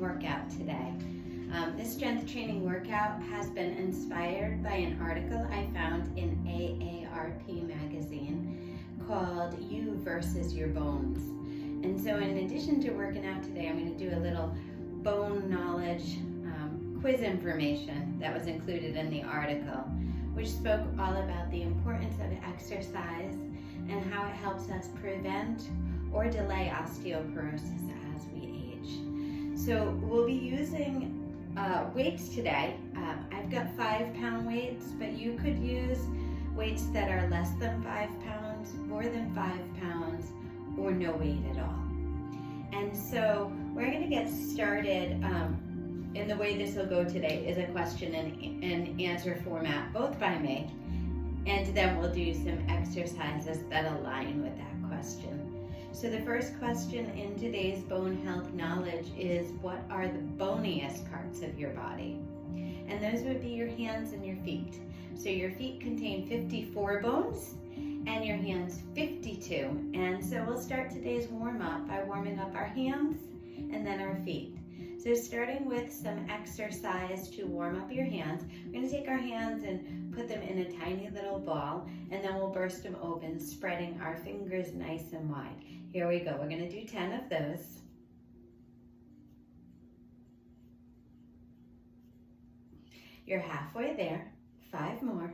workout today. This strength training workout has been inspired by an article I found in AARP magazine called You Versus Your Bones. And so in addition to working out today, I'm going to do a little bone knowledge quiz information that was included in the article, which spoke all about the importance of exercise and how it helps us prevent or delay osteoporosis as we age. So we'll be using weights today. I've got 5-pound weights, but you could use weights that are less than 5 pounds, more than 5 pounds, or no weight at all. And so we're going to get started. And the way this will go today is a question and answer format, both by me, and then we'll do some exercises that align with that question. So the first question in today's bone health knowledge is, what are the boniest parts of your body? And those would be your hands and your feet. So your feet contain 54 bones and your hands 52. And so we'll start today's warm-up by warming up our hands and then our feet. So starting with some exercise to warm up your hands, we're going to take our hands and put them in a tiny little ball, and then we'll burst them open, spreading our fingers nice and wide. Here we go. We're going to do 10 of those. You're halfway there. 5 more.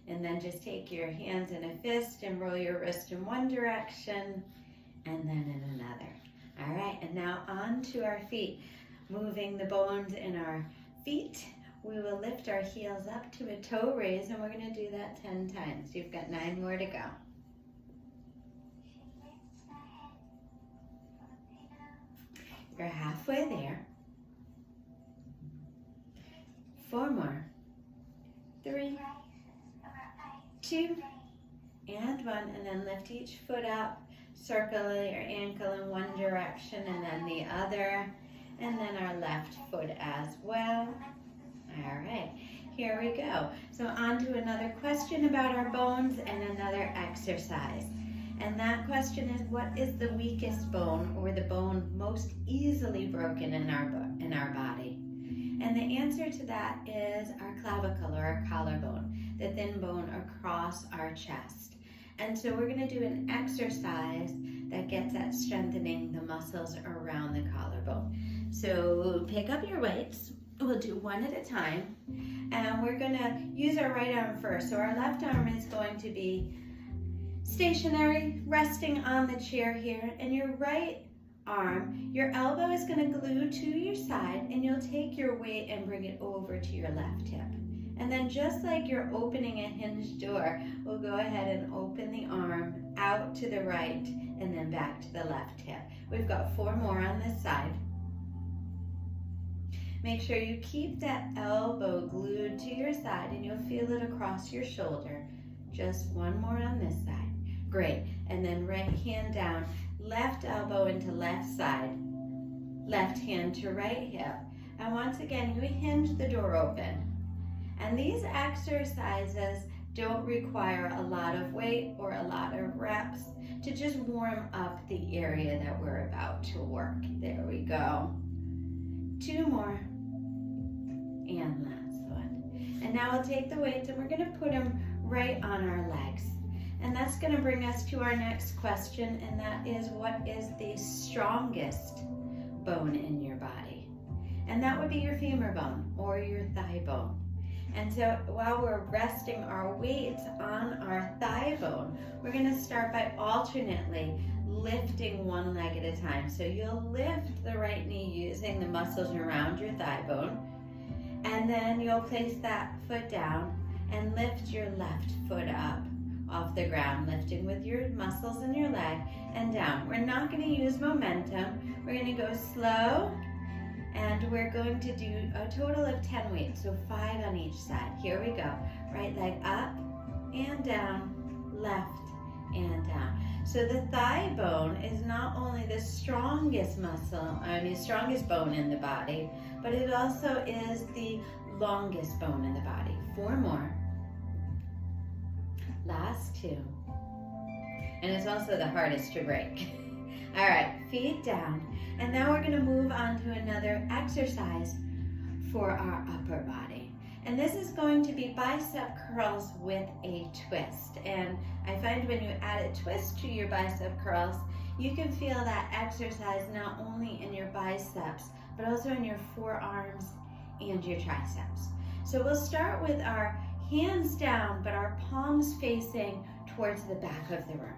And then just take your hands in a fist and roll your wrist in one direction and then in another. All right, and now on to our feet. Moving the bones in our feet, we will lift our heels up to a toe raise, and we're going to do that 10 times. You've got 9 more to go. You're halfway there. 4 more. 3, 2, and 1, and then lift each foot up, circle your ankle in one direction and then the other, and then our left foot as well. All right, here we go. So on to another question about our bones and another exercise. And that question is, what is the weakest bone, or the bone most easily broken in our body? And the answer to that is our clavicle, or our collarbone, the thin bone across our chest. And so we're going to do an exercise that gets at strengthening the muscles around the collarbone. So pick up your weights. We'll do one at a time. And we're going to use our right arm first. So our left arm is going to be stationary, resting on the chair here. And your right arm, your elbow is going to glue to your side, and you'll take your weight and bring it over to your left hip. And then just like you're opening a hinged door, we'll go ahead and open the arm out to the right and then back to the left hip. We've got 4 more on this side. Make sure you keep that elbow glued to your side, and you'll feel it across your shoulder. Just 1 more on this side. Great. And then right hand down, left elbow into left side, left hand to right hip. And once again, you hinge the door open. And these exercises don't require a lot of weight or a lot of reps to just warm up the area that we're about to work. There we go. 2 more. And last one. And now we'll take the weights and we're going to put them right on our legs. And that's going to bring us to our next question, and that is, what is the strongest bone in your body? And that would be your femur bone or your thigh bone. And so while we're resting our weights on our thigh bone, we're going to start by alternately lifting one leg at a time. So you'll lift the right knee using the muscles around your thigh bone, and then you'll place that foot down and lift your left foot up off the ground, lifting with your muscles in your leg and down. We're not going to use momentum. We're going to go slow, and we're going to do a total of 10 weights, so 5 on each side. Here we go. Right leg up and down, left and down. So the thigh bone is not only the strongest strongest bone in the body, but it also is the longest bone in the body. 4 more. Last 2. And it's also the hardest to break. All right, feet down. And now we're gonna move on to another exercise for our upper body. And this is going to be bicep curls with a twist. And I find when you add a twist to your bicep curls, you can feel that exercise not only in your biceps, but also in your forearms and your triceps. So we'll start with our hands down, but our palms facing towards the back of the room.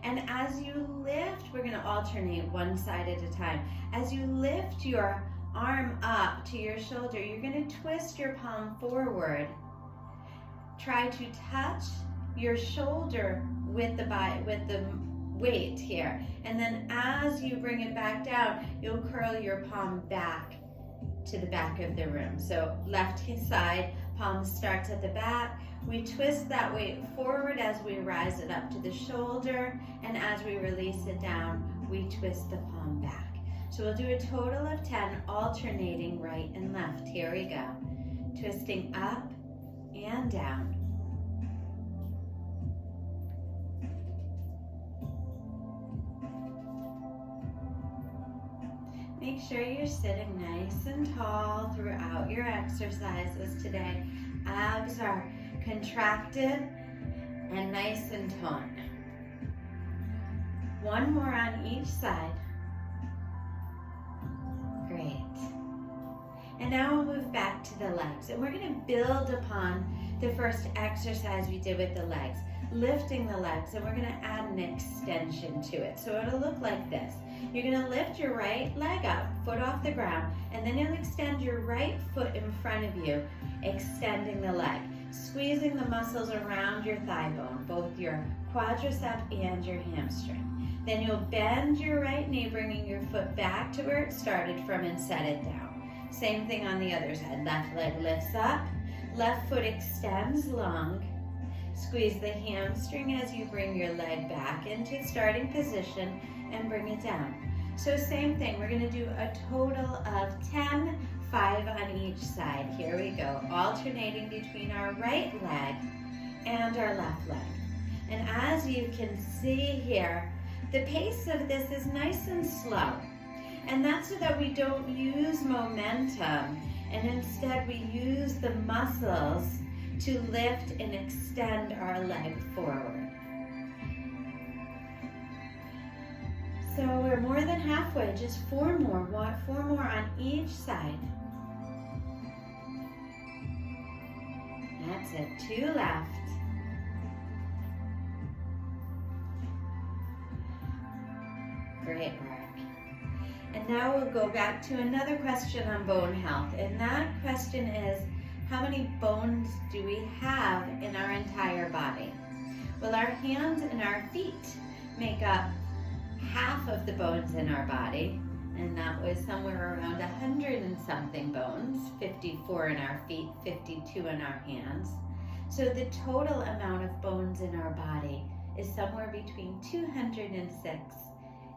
And as you lift, we're gonna alternate one side at a time. As you lift your arm up to your shoulder, you're gonna twist your palm forward. Try to touch your shoulder with the weight here. And then as you bring it back down, you'll curl your palm back to the back of the room. So left side, palm starts at the back. We twist that weight forward as we rise it up to the shoulder, and as we release it down, we twist the palm back. So we'll do a total of 10, alternating right and left. Here we go. Twisting up and down. Make sure you're sitting nice and tall throughout your exercises today. Abs are contracted and nice and toned. One more on each side. Great. And now we'll move back to the legs. And we're going to build upon the first exercise we did with the legs, lifting the legs, and we're going to add an extension to it. So it'll look like this. You're going to lift your right leg up, foot off the ground, and then you'll extend your right foot in front of you, extending the leg, squeezing the muscles around your thigh bone, both your quadricep and your hamstring. Then you'll bend your right knee, bringing your foot back to where it started from, and set it down. Same thing on the other side. Left leg lifts up, left foot extends long. Squeeze the hamstring as you bring your leg back into starting position and bring it down. So same thing, we're gonna do a total of 10, 5 on each side. Here we go, alternating between our right leg and our left leg. And as you can see here, the pace of this is nice and slow. And that's so that we don't use momentum, and instead we use the muscles to lift and extend our leg forward. So we're more than halfway, just 4 more. 4 more on each side. That's it, 2 left. Great work. And now we'll go back to another question on bone health. And that question is, how many bones do we have in our entire body? Well, our hands and our feet make up half of the bones in our body, and that was somewhere around 100 and something bones, 54 in our feet, 52 in our hands. So the total amount of bones in our body is somewhere between 206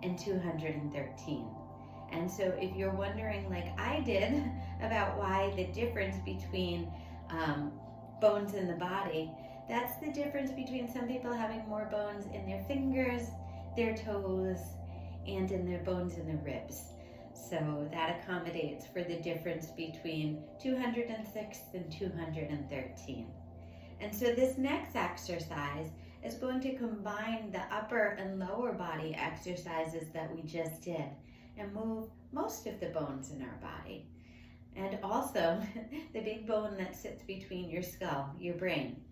and 213. And so if you're wondering, like I did, about why the difference between bones in the body, that's the difference between some people having more bones in their fingers, their toes, and in their bones in the ribs. So that accommodates for the difference between 206 and 213. And so this next exercise is going to combine the upper and lower body exercises that we just did and move most of the bones in our body. And also the big bone that sits between your skull, your brain.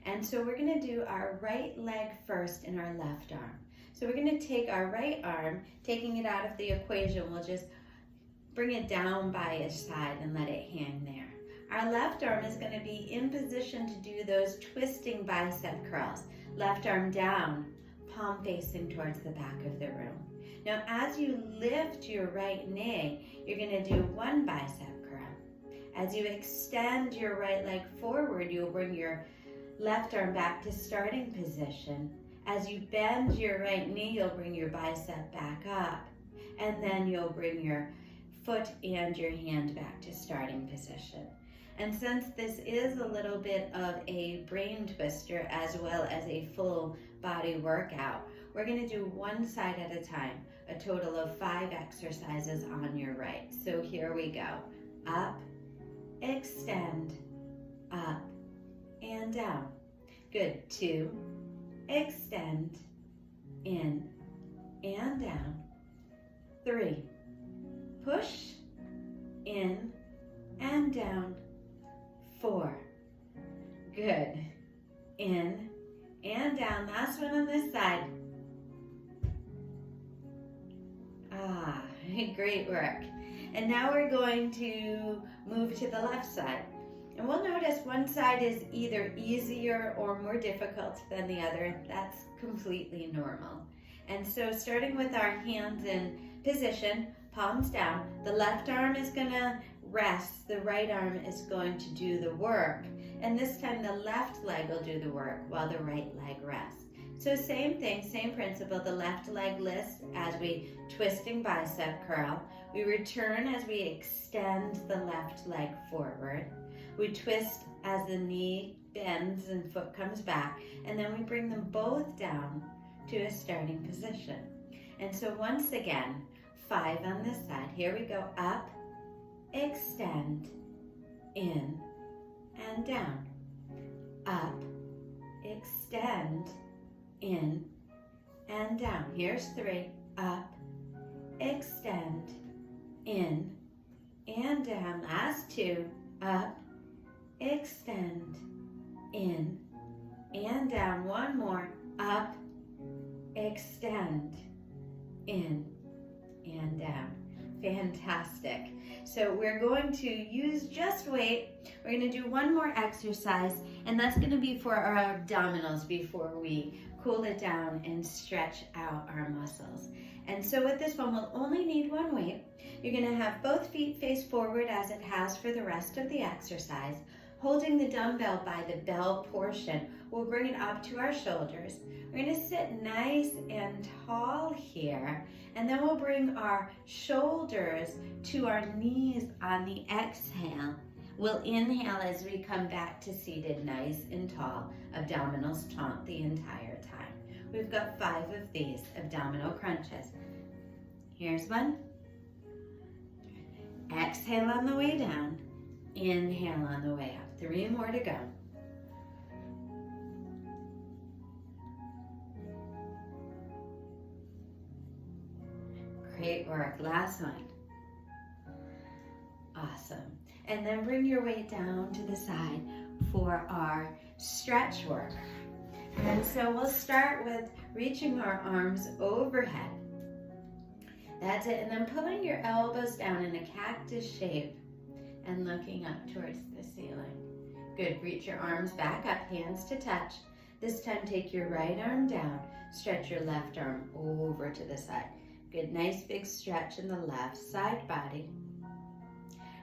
And so we're going to do our right leg first and our left arm. So we're going to take our right arm, taking it out of the equation, we'll just bring it down by its side and let it hang there. Our left arm is going to be in position to do those twisting bicep curls. Left arm down, palm facing towards the back of the room. Now as you lift your right knee, you're going to do 1 bicep curl. As you extend your right leg forward, you'll bring your left arm back to starting position. As you bend your right knee, you'll bring your bicep back up, and then you'll bring your foot and your hand back to starting position. And since this is a little bit of a brain twister as well as a full body workout, we're going to do one side at a time, a total of 5 exercises on your right. So here we go. Up, extend, up, and down. Good. 2, extend, in, and down. 3, push, in, and down. 4, good. In, and down. Last one on this side. Great work. And now we're going to move to the left side. And we'll notice one side is either easier or more difficult than the other. That's completely normal. And so starting with our hands in position, palms down, the left arm is going to rest, the right arm is going to do the work. And this time the left leg will do the work while the right leg rests. So same thing, same principle, the left leg lifts as we twisting bicep curl. We return as we extend the left leg forward. We twist as the knee bends and foot comes back, and then we bring them both down to a starting position. And so once again, 5 on this side. Here we go. Up, extend, in, and down. Up, extend, in, and down. Here's 3. Up, extend, in, and down. Last 2. Up, extend, in, and down. One more. Up, extend, in, and down. Fantastic. So we're going to use just weight. We're going to do one more exercise, and that's going to be for our abdominals before we cool it down and stretch out our muscles. And so with this one, we'll only need one weight. You're going to have both feet face forward as it has for the rest of the exercise. Holding the dumbbell by the bell portion, we'll bring it up to our shoulders. We're going to sit nice and tall here, and then we'll bring our shoulders to our knees on the exhale. We'll inhale as we come back to seated nice and tall, abdominals taut the entire time. We've got 5 of these abdominal crunches. Here's one. Exhale on the way down. Inhale on the way up. 3 more to go. Great work. Last one. Awesome. And then bring your weight down to the side for our stretch work. And so we'll start with reaching our arms overhead. That's it. And then pulling your elbows down in a cactus shape and looking up towards the ceiling. Good. Reach your arms back up, hands to touch. This time take your right arm down. Stretch your left arm over to the side. Good. Nice big stretch in the left side body.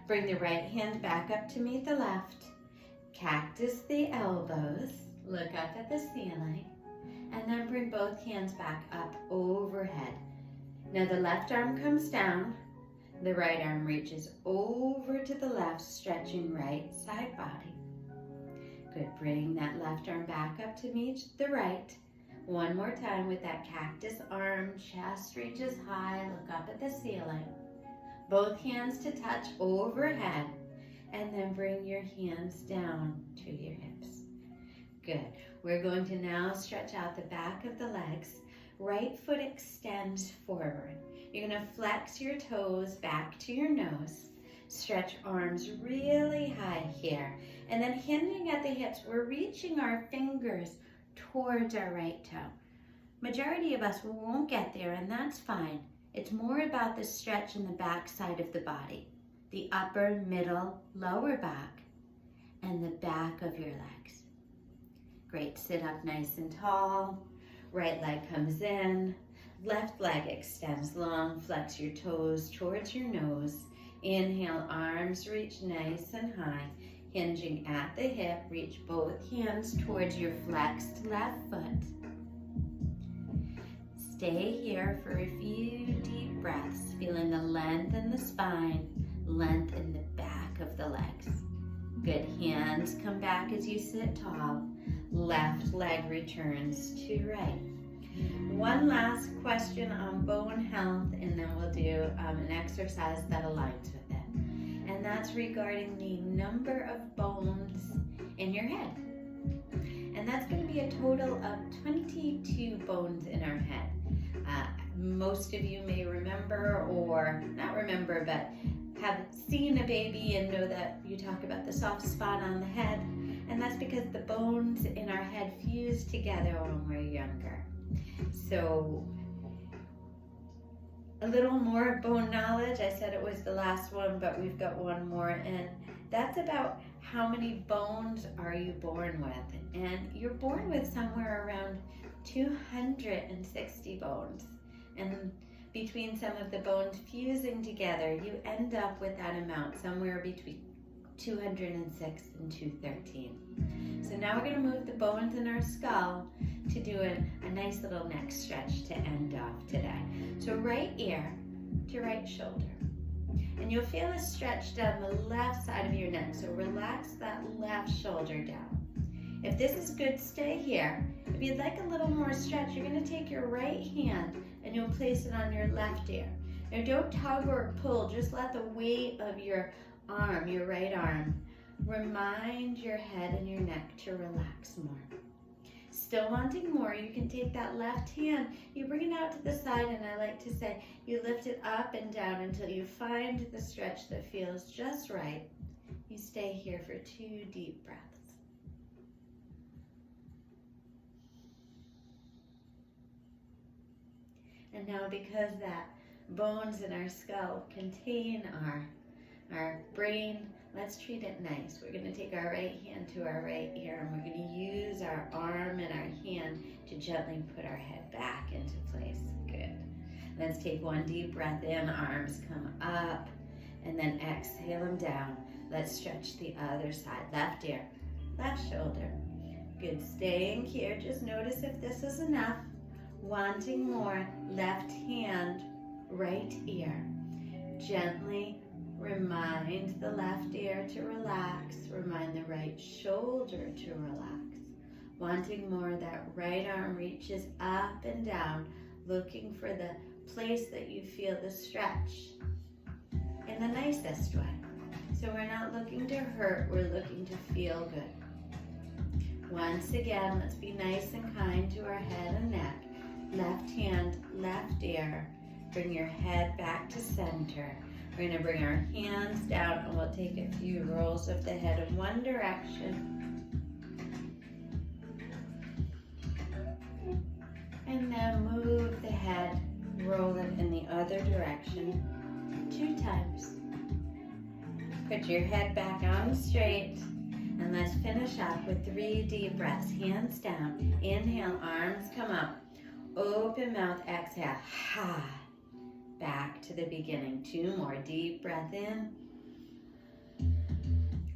Bring the right hand back up to meet the left. Cactus the elbows. Look up at the ceiling. And then bring both hands back up overhead. Now the left arm comes down. The right arm reaches over to the left, stretching right side body. Good. Bring that left arm back up to meet the right. One more time with that cactus arm. Chest reaches high. Look up at the ceiling. Both hands to touch overhead. And then bring your hands down to your hips. Good. We're going to now stretch out the back of the legs. Right foot extends forward. You're going to flex your toes back to your nose. Stretch arms really high here. And then hinging at the hips, we're reaching our fingers towards our right toe. Majority of us won't get there, and that's fine. It's more about the stretch in the back side of the body, the upper, middle, lower back, and the back of your legs. Great. Sit up nice and tall. Right leg comes in. Left leg extends long. Flex your toes towards your nose. Inhale, arms reach nice and high. Hinging at the hip, reach both hands towards your flexed left foot. Stay here for a few deep breaths, feeling the length in the spine, length in the back of the legs. Good, hands come back as you sit tall. Left leg returns to right. One last question on bone health, and then we'll do an exercise that aligns with it. And that's regarding the number of bones in your head. And that's going to be a total of 22 bones in our head. Most of you may remember, or not remember, but have seen a baby and know that you talk about the soft spot on the head. And that's because the bones in our head fuse together when we're younger. So a little more bone knowledge. I said it was the last one, but we've got one more, and that's about how many bones are you born with. And you're born with somewhere around 260 bones. And between some of the bones fusing together, you end up with that amount, somewhere between 206 and 213. So now we're going to move the bones in our skull to do a nice little neck stretch to end off today. So right ear to right shoulder. And you'll feel a stretch down the left side of your neck. So relax that left shoulder down. If this is good, stay here. If you'd like a little more stretch, you're going to take your right hand and you'll place it on your left ear. Now don't tug or pull, just let the weight of your arm, your right arm, remind your head and your neck to relax more. Still wanting more, you can take that left hand, you bring it out to the side, and I like to say you lift it up and down until you find the stretch that feels just right. You stay here for 2 deep breaths. And now, because that bones in our skull contain our brain, let's treat it nice. We're going to take our right hand to our right ear, and we're going to use our arm and our hand to gently put our head back into place. Good. Let's take 1 deep breath in, arms come up, and then exhale them down. Let's stretch the other side. Left ear, left shoulder. Good, staying here. Just notice if this is enough. Wanting more, left hand, right ear. Gently remind the left ear to relax. Remind the right shoulder to relax. Wanting more, that right arm reaches up and down, looking for the place that you feel the stretch in the nicest way. So we're not looking to hurt, we're looking to feel good. Once again, let's be nice and kind to our head and neck. Left hand, left ear. Bring your head back to center. We're going to bring our hands down, and we'll take a few rolls of the head in one direction. And then move the head, roll it in the other direction 2 times. Put your head back on straight, and let's finish up with 3 deep breaths. Hands down. Inhale, arms come up. Open mouth, exhale. Ha. Back to the beginning. 2 more. Deep breath in.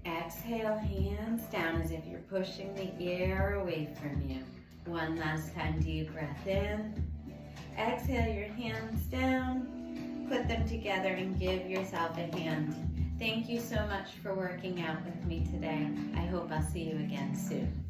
Exhale, hands down as if you're pushing the air away from you. 1 last time. Deep breath in. Exhale your hands down. Put them together and give yourself a hand. Thank you so much for working out with me today. I hope I'll see you again soon.